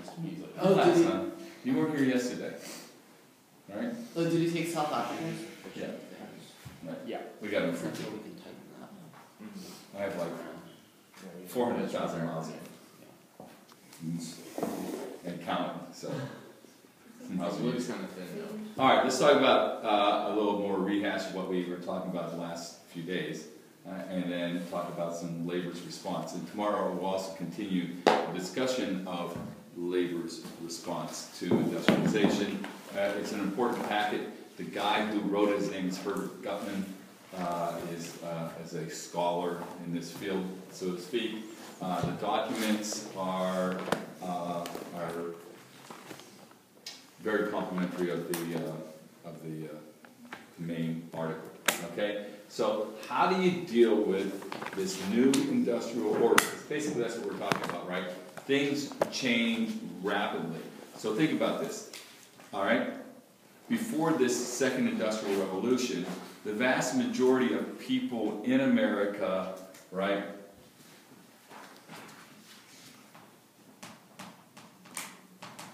next to me. He's like, Oh, did he? son, you weren't here yesterday, right? Oh, did he take South Africans? Yeah. Right. Yeah. We got him for That's two. what we can type in that. I have like 400,000 miles and counting. So. It's kind of thin though. All right, let's talk about a little more rehash of what we were talking about the last few days, and then talk about some labor's response. And tomorrow we'll also continue the discussion of labor's response to industrialization. It's an important packet. The guy who wrote it, his name is Herbert Gutman, is a scholar in this field, so to speak. The documents are very complimentary of the main article. Okay, so how do you deal with this new industrial order? Because basically, that's what we're talking about, right? Things change rapidly. So think about this. All right, before this second industrial revolution, the vast majority of people in America, right,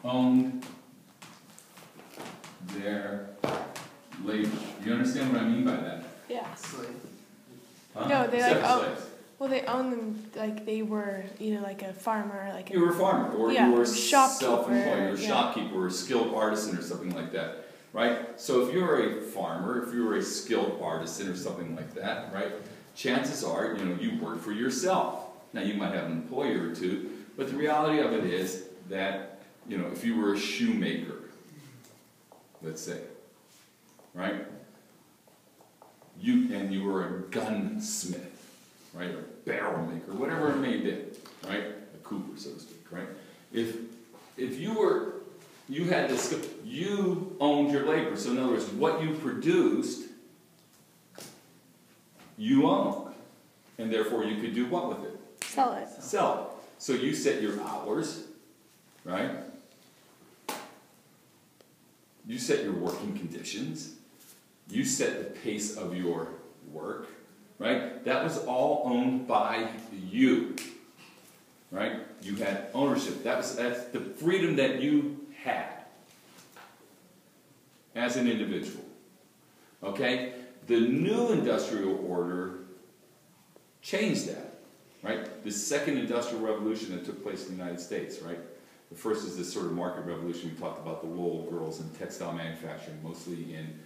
owned their labor. You understand what I mean by that? Yeah. Slave. Huh? No, they Except like own. slaves. Well, they own them like they were either like a farmer, like You were a farmer, or yeah, you were shopkeeper, self-employed, you were a yeah. shopkeeper, or a skilled artisan, or something like that, right? So if you're a farmer, if you're a skilled artisan, or something like that, right? Chances are, you work for yourself. Now you might have an employer or two, but the reality of it is that, if you were a shoemaker, let's say, right? You were a gunsmith, right? Or a barrel maker, whatever it may be, right? A cooper, so to speak, right? If you had this, you owned your labor. So in other words, what you produced, you owned. And therefore you could do what with it? sell it. Sell it. So you set your hours, right? You set your working conditions. You set the pace of your work, right? That was all owned by you, right? You had ownership. That's the freedom that you had as an individual, okay? The new industrial order changed that, right? The second industrial revolution that took place in the United States, right? The first is this sort of market revolution. We talked about the wool girls and textile manufacturing, mostly in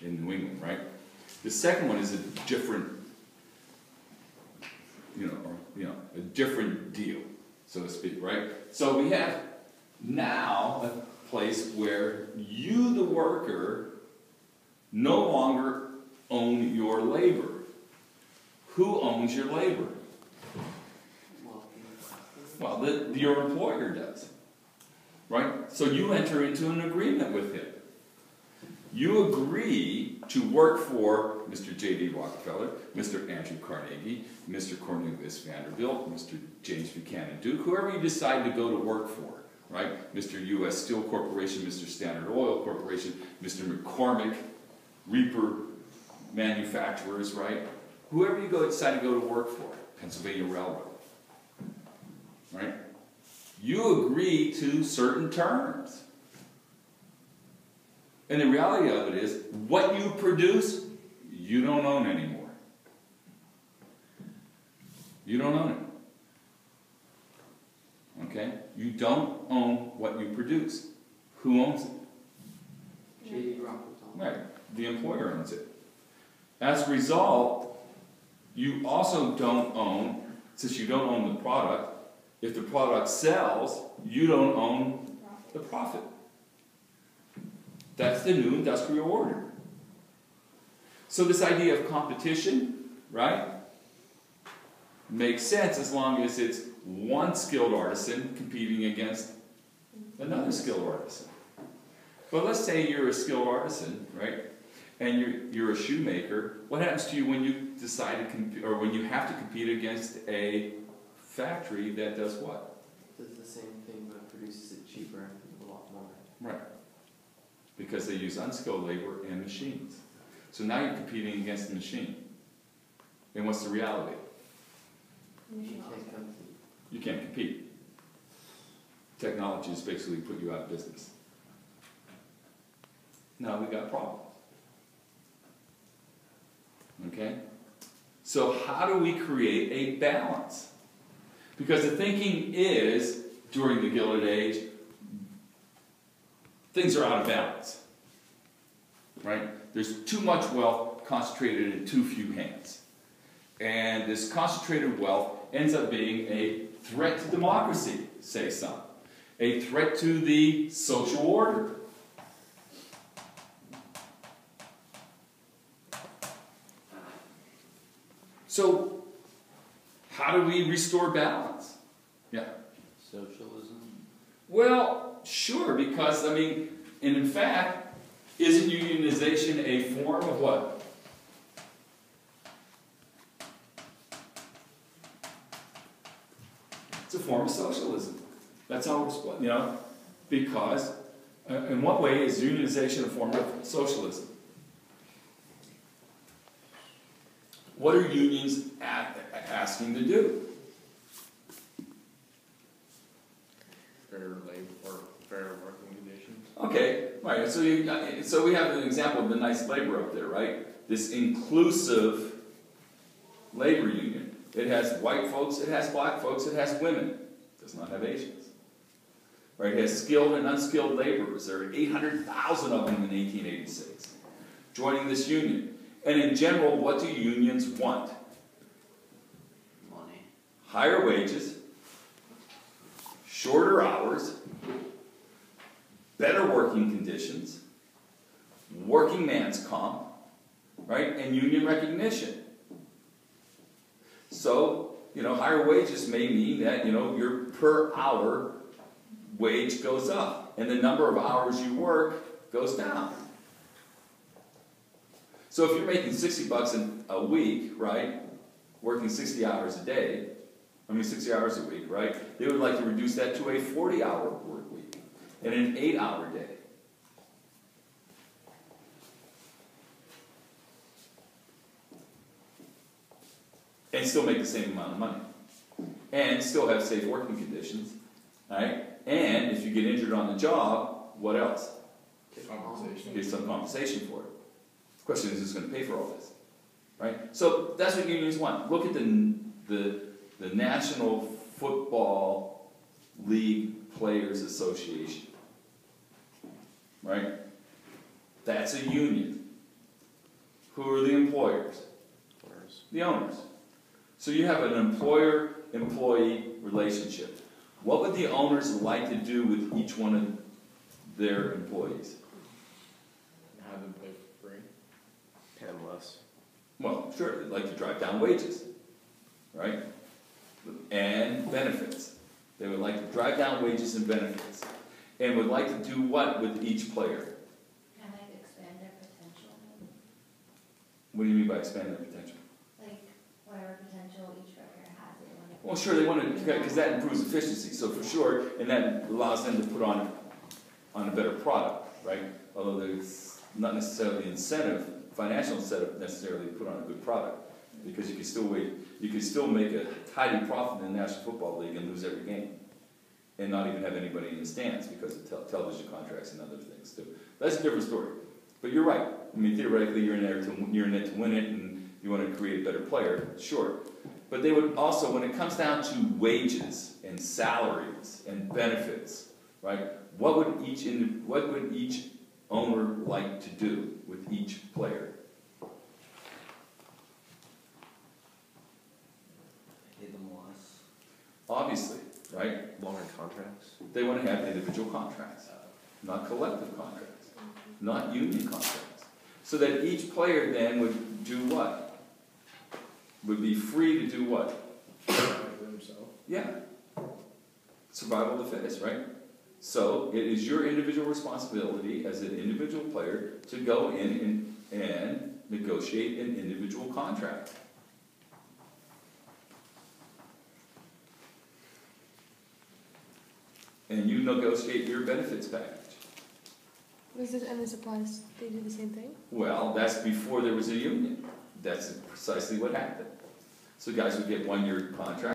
New England, right? The second one is a different, a different deal, so to speak, right? So we have now a place where you, the worker, no longer own your labor. Who owns your labor? Well, your employer does, right? So you enter into an agreement with him. You agree to work for Mr. J.D. Rockefeller, Mr. Andrew Carnegie, Mr. Cornelius Vanderbilt, Mr. James Buchanan Duke, whoever you decide to go to work for, right? Mr. U.S. Steel Corporation, Mr. Standard Oil Corporation, Mr. McCormick, Reaper Manufacturers, right? Whoever you decide to go to work for, Pennsylvania Railroad, right? You agree to certain terms. And the reality of it is, what you produce, you don't own anymore. You don't own it. Okay? You don't own what you produce. Who owns it? J.D. Rockefeller. Right. The employer owns it. As a result, you also don't own, since you don't own the product, if the product sells, you don't own the profit. That's the new industrial order. So this idea of competition, right, makes sense as long as it's one skilled artisan competing against another skilled artisan. But let's say you're a skilled artisan, right, and you're a shoemaker. What happens to you when you decide to compete, or when you have to compete against a factory that does what? Does the same thing but produces it cheaper and a lot more. Right. Because they use unskilled labor and machines. So now you're competing against the machine. And what's the reality? You can't compete. You can't compete. technology has basically put you out of business. Now we got problems. Okay? So how do we create a balance? Because the thinking is, during the Gilded Age, things are out of balance. Right? There's too much wealth concentrated in too few hands. And this concentrated wealth ends up being a threat to democracy, say some. A threat to the social order. So, how do we restore balance? Yeah. Socialism? Well, sure, because, I mean, and in fact, isn't unionization a form of what? It's a form of socialism. That's how we're split, because, in what way is unionization a form of socialism? What are unions asking to do? Fair labor or fair working conditions. Okay, right. So we have an example of the nice labor up there, right? This inclusive labor union. It has white folks, it has black folks, it has women. It does not have Asians. Right? It has skilled and unskilled laborers. There are 800,000 of them in 1886 joining this union. And in general, what do unions want? Money. Higher wages, shorter hours, better working conditions, working man's comp, right, and union recognition. So, higher wages may mean that, your per hour wage goes up, and the number of hours you work goes down. So if you're making 60 bucks a week, right, working 60 hours a day, 60 hours a week, right, they would like to reduce that to a 40-hour work week and an 8-hour day. And still make the same amount of money. And still have safe working conditions, right? And if you get injured on the job, what else? Compensation. Get some compensation for it. The question is, who's going to pay for all this? Right? So that's what unions want. Look at the National Football League Players Association. Right? That's a union. Who are the employers? The owners. So you have an employer-employee relationship. What would the owners like to do with each one of their employees? Have them pay for free. Pay them less. Well, sure, they'd like to drive down wages, right? And benefits. They would like to drive down wages and benefits. And would like to do what with each player? Kind of expand their potential. What do you mean by expand their potential? Like, whatever potential each worker has, they want to. Well, sure, they want to, because that improves efficiency, so for sure, and that allows them to put on a better product, right? Although there's not necessarily financial incentive necessarily to put on a good product, because you can still make a tidy profit in the National Football League and lose every game, and not even have anybody in the stands because of television contracts and other things too. That's a different story. But you're right. I mean, theoretically, you're in it to win it, and you want to create a better player, sure. But they would also, when it comes down to wages and salaries and benefits, right? What would each owner like to do with each player? Pay them less. Obviously, right? Longer contracts. They want to have individual contracts, not collective contracts, not union contracts. So that each player then would do what? Would be free to do what? Themselves. Yeah. Survival of the fittest, right? So it is your individual responsibility as an individual player to go in and negotiate an individual contract. And you negotiate your benefits package. And this applies, they do the same thing? Well, that's before there was a union. That's precisely what happened. So guys would get 1-year contracts.